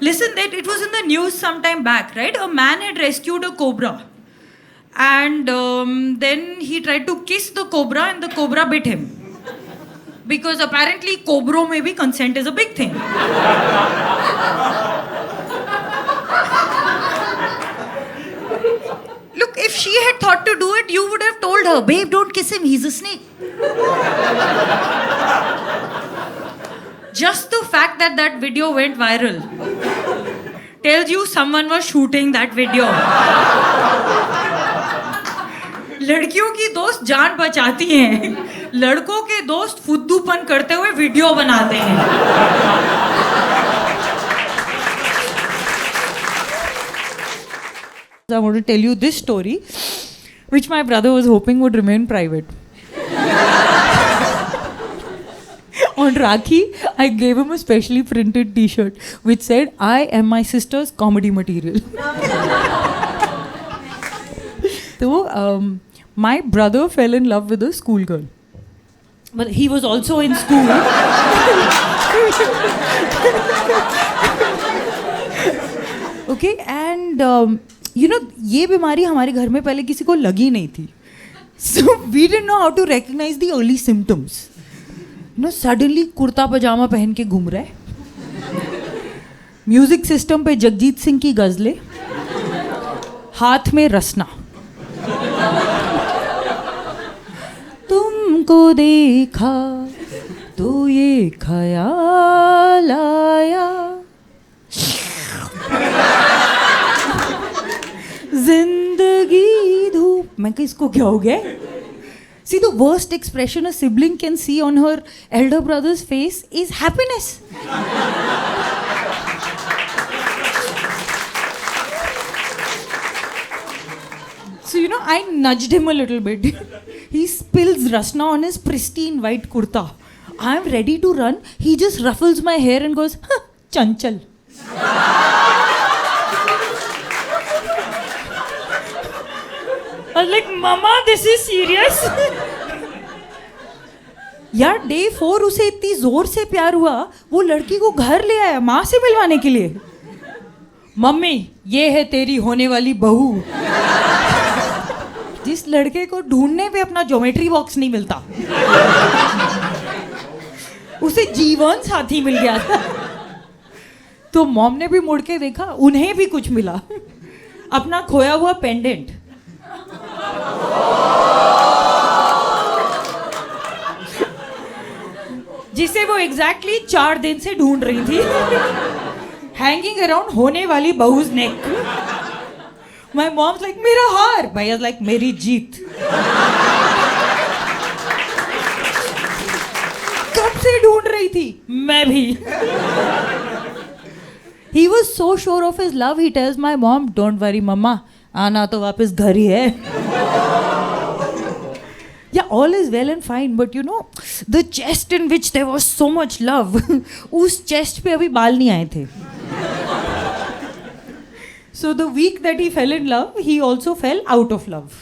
Listen, that it was in the news some time back, right? A man had rescued a cobra. And then he tried to kiss the cobra and the cobra bit him. Because apparently cobra में भी consent is a big thing. Look, if she had thought to do it, you would have told her, babe, don't kiss him, he's a snake. Just the fact that that video went viral tells you someone was shooting that video. लड़कियों की दोस्त जान बचाती हैं, लड़कों के दोस्त फुद्दूपन करते हुए वीडियो बनाते हैं. I want to tell you this story, which my brother was hoping would remain private. On Rakhi, I gave him a specially printed T-shirt which said, "I am my sister's comedy material." So, my brother fell in love with a schoolgirl. But he was also in school. Okay, and ये बीमारी हमारे घर में पहले किसी को लगी नहीं थी. So we didn't know how to recognize the early symptoms. Suddenly kurta पजामा पहन के घूम रहा है. म्यूजिक सिस्टम पे जगजीत सिंह की गजलें, हाथ में रसना. तुमको देखा तो ये ख्याल आया, जिंदगी धूप. मैं कहा इसको क्या हो गया? See, the worst expression a sibling can see on her elder brother's face is happiness. So, I nudged him a little bit. He spills rasna on his pristine white kurta. I am ready to run. He just ruffles my hair and goes, Chanchal. I was like, Mama, this is serious. यार day 4 उसे इतनी जोर से प्यार हुआ, वो लड़की को घर ले आया माँ से मिलवाने के लिए. मम्मी, ये है तेरी होने वाली बहू. जिस लड़के को ढूंढने पे अपना ज्योमेट्री बॉक्स नहीं मिलता, उसे जीवन साथी मिल गया था. तो मॉम ने भी मुड़ के देखा, उन्हें भी कुछ मिला, अपना खोया हुआ पेंडेंट. जिसे वो एग्जैक्टली 4 दिन से ढूंढ रही थी, हैंगिंग अराउंड होने वाली बहुज नेक. माय मॉम्स लाइक मेरा हार, भैया लाइक मेरी जीत. कब से ढूंढ रही थी, मैं भी. He was so sure of his love, he tells my mom, "Don't worry, mama, आना तो वापस घर ही है." Yeah, all is well and fine, but the chest in which there was so much love, उस chest पे अभी बाल नहीं आए थे. So the week that he fell in love, he also fell out of love.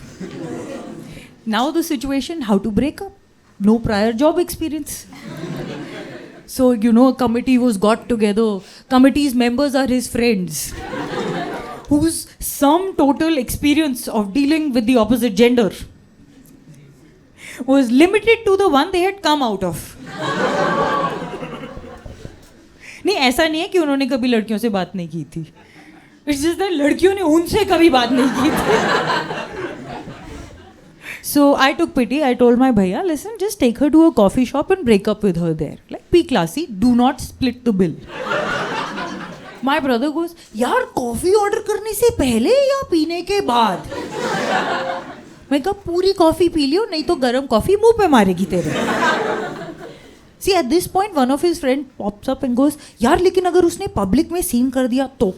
Now the situation, how to break up? No prior job experience. So, a committee was got together. Committee's members are his friends, whose sum total experience of dealing with the opposite gender was limited to the one they had come out of. नहीं, ऐसा नहीं है कि उन्होंने कभी लड़कियों से बात नहीं की थी. It's just that लड़कियों ने उनसे कभी बात नहीं की थी. So I took pity. I told my bhaiya, listen, just take her to a coffee shop and break up with her there. Like, be classy. Do not split the bill. My brother goes, यार coffee order करने से पहले या पीने के बाद? मैं कहा पूरी कॉफी पी लियो, नहीं तो गरम कॉफी मुंह पे मारेगी तेरे. See, at this point, one of his friend pops up and goes, यार लेकिन अगर उसने पब्लिक में सीन कर दिया तो?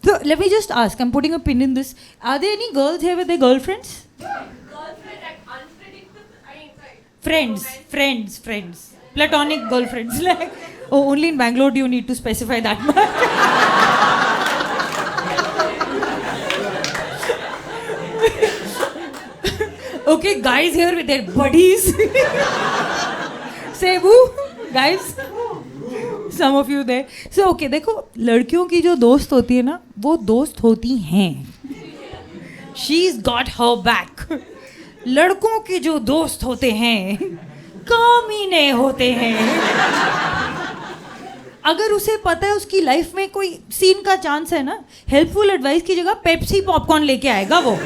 So let me just ask. I'm putting a pin in this. Are there any girls here with their girlfriends? Girlfriend, like unpredictable. Friends. Platonic girlfriends. Like, oh, only in Bangalore do you need to specify that much. Okay, guys here with their buddies. Say woo, guys. some of you there. So okay, देखो लड़कियों की जो दोस्त होती है ना, वो दोस्त होती हैं. She's got her back. लड़कों के जो दोस्त होते हैं, कामीने होते हैं. अगर उसे पता है उसकी लाइफ में कोई सीन का चांस है ना, हेल्पफुल एडवाइस की जगह पेप्सी पॉपकॉर्न लेके आएगा वो.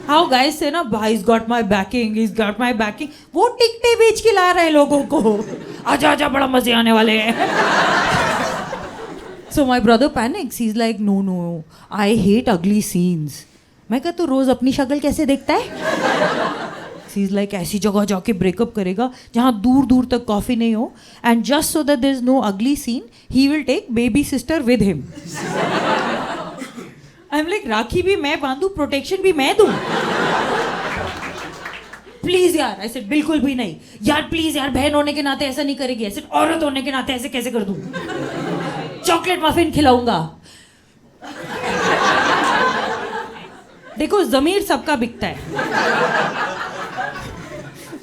हाउ गाइस से ना, भाई got my banking, is got my banking. वो टिकटे बेच के ला रहे हैं लोगों को. आजा आजा, बड़ा मजे आने वाले हैं. So my brother panics. He is like no no, I hate ugly scenes. मैं कहा तो रोज अपनी शक्ल कैसे देखता है? He's like ऐसी जगह जाके ब्रेकअप करेगा जहाँ दूर दूर तक कॉफी नहीं हो. And just so that there is no ugly scene, he will take baby sister with him. I am like rakhi भी मैं बांधू, प्रोटेक्शन भी मैं दूं. प्लीज यार. आई सेड बिल्कुल भी नहीं यार, प्लीज यार, बहन होने के नाते ऐसा नहीं करेगी. ऐसे औरत होने के नाते ऐसे कैसे कर दूं? चॉकलेट मफिन खिलाऊंगा. देखो जमीर सबका बिकता है,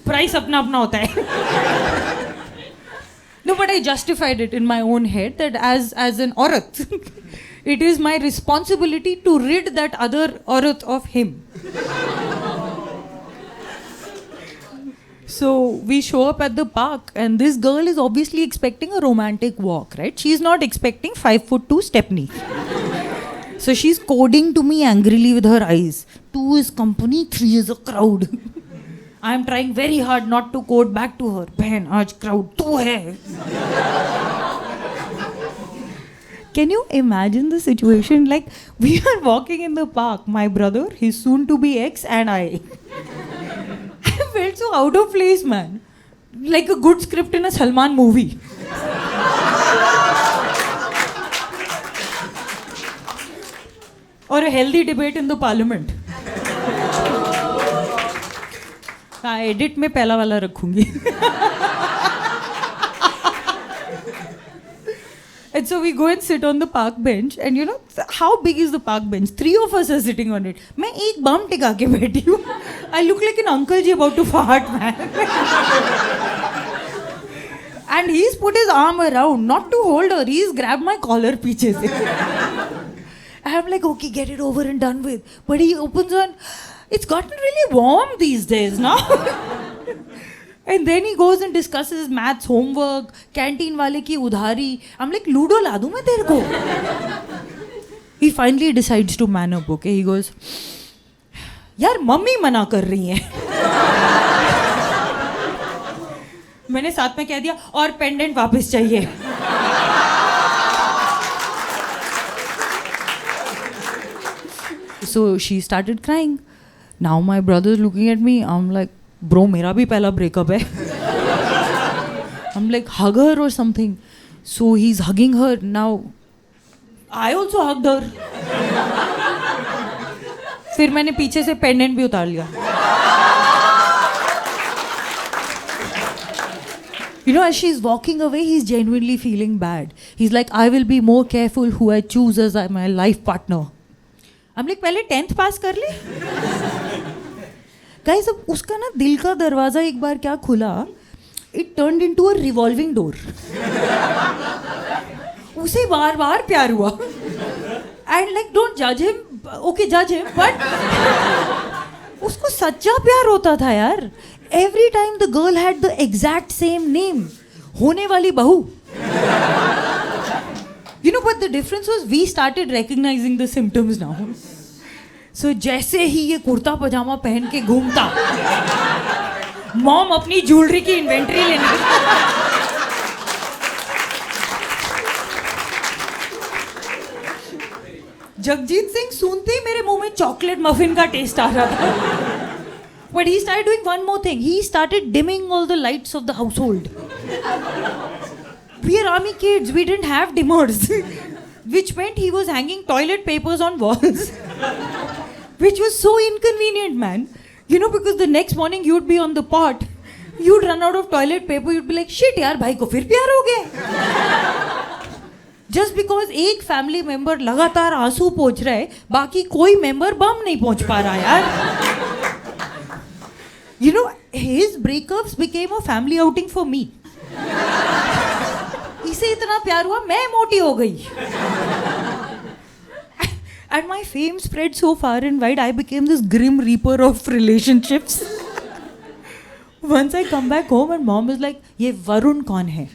प्राइस अपना अपना होता है. No, but I justified it in my own head that as an औरत, it is my responsibility to rid that other औरत of him. So we show up at the park and this girl is obviously expecting a romantic walk, right? She's not expecting 5'2" Stepney. So she's coding to me angrily with her eyes. 2 is company, 3 is a crowd. I am trying very hard not to code back to her. बहन आज crowd 2 है. Can you imagine the situation? Like we are walking in the park, my brother, his soon-to-be ex, and I. I felt so out of place, man. Like a good script in a Salman movie. Or a healthy debate in the parliament. हाँ, edit में पहला वाला रखूंगी. And so we go and sit on the park bench, and you know how big is the park bench? 3 of us are sitting on it. मैं एक बम टिका के बैठी हूँ. I look like an uncle ji about to fart, man. And he's put his arm around, not to hold her. He's grabbed my collar पीछे से. I'm like, okay, get it over and done with. But he opens on. It's gotten really warm these days, no? And then he goes and discusses maths, homework, canteen वाले की उधारी. I'm like, Ludo ला दूँ मैं तेरे को? He finally decides to man up, okay? He goes, यार mummy मना कर रही हैं. मैंने साथ में कह दिया, और पेंडेंट वापस चाहिए. So she started crying. Now my brother's looking at me. I'm like, bro, मेरा भी पहला breakup है. I'm like, hug her or something. So he's hugging her. Now I also hugged her. फिर मैंने पीछे से पेंडेंट भी उतार लिया. You know, as she's walking away, he's genuinely feeling bad. He's like, I will be more careful who I choose as my life partner. I'm like, पहले 10th पास कर ले. Guys, अब उसका ना दिल का दरवाजा एक बार क्या खुला, it turned into a revolving door. उसे बार बार प्यार हुआ. And like, don't judge him. Okay, judge him, but उसको सच्चा प्यार होता था यार. Every time the girl had the exact same name. होने वाली बहू. You know, but the difference was we started recognizing the symptoms now. So जैसे ही ये कुर्ता पजामा पहन के घूमता, मॉम अपनी ज्वेलरी की इन्वेंट्री लेने. जगजीत सिंह सुनते ही मेरे मुंह में चॉकलेट मफिन का टेस्ट आ रहा था. But he started doing one more thing. He started dimming all the lights of the household. We are army kids. We didn't have dimmers. Which meant he was hanging toilet papers on walls. Which was so inconvenient, man. You know, because the next morning you'd be on the pot. You'd run out of toilet paper. You'd be like, shit यार भाई को फिर प्यार हो गया. Just because एक family member लगातार आंसू पोंछ रहा है, बाकी कोई member बम नहीं पहुंच पा रहा यार. You know, his breakups became a family outing for me. इसे इतना प्यार हुआ, मैं मोटी हो गई. And my fame spread so far and wide, I became this grim reaper of relationships. Once I come back home and mom is like, ये वरुण कौन है?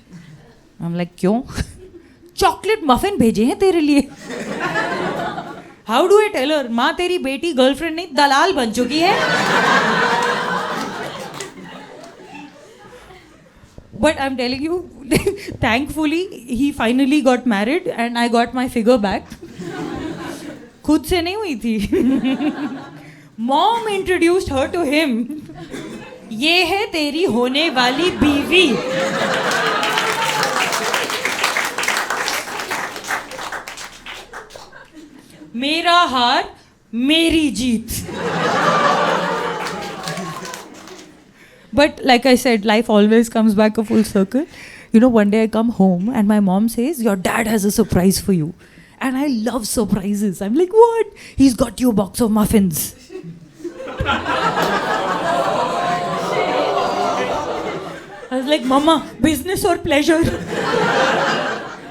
I'm like, क्यों? चॉकलेट मफिन भेजे हैं तेरे लिए. How do I tell her? माँ तेरी बेटी गर्लफ्रेंड नहीं दलाल बन चुकी है. But I'm telling you, thankfully he finally got married and I got my figure back. खुद से नहीं हुई थी. Mom introduced her to him. ये है तेरी होने वाली बीवी. मेरा हार मेरी जीत. But like I said, life always comes back a full circle. You know, one day I come home and my mom says, your dad has a surprise for you. And I love surprises. I'm like, what? He's got you a box of muffins. I was like, Mama, business or pleasure?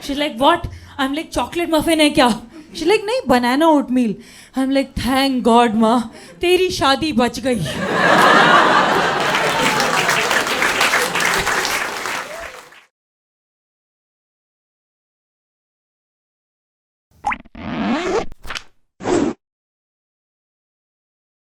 She's like, what? I'm like, chocolate muffin hai kya? She's like, nahi, banana oatmeal. I'm like, thank God, Ma, teri shaadi bach gayi.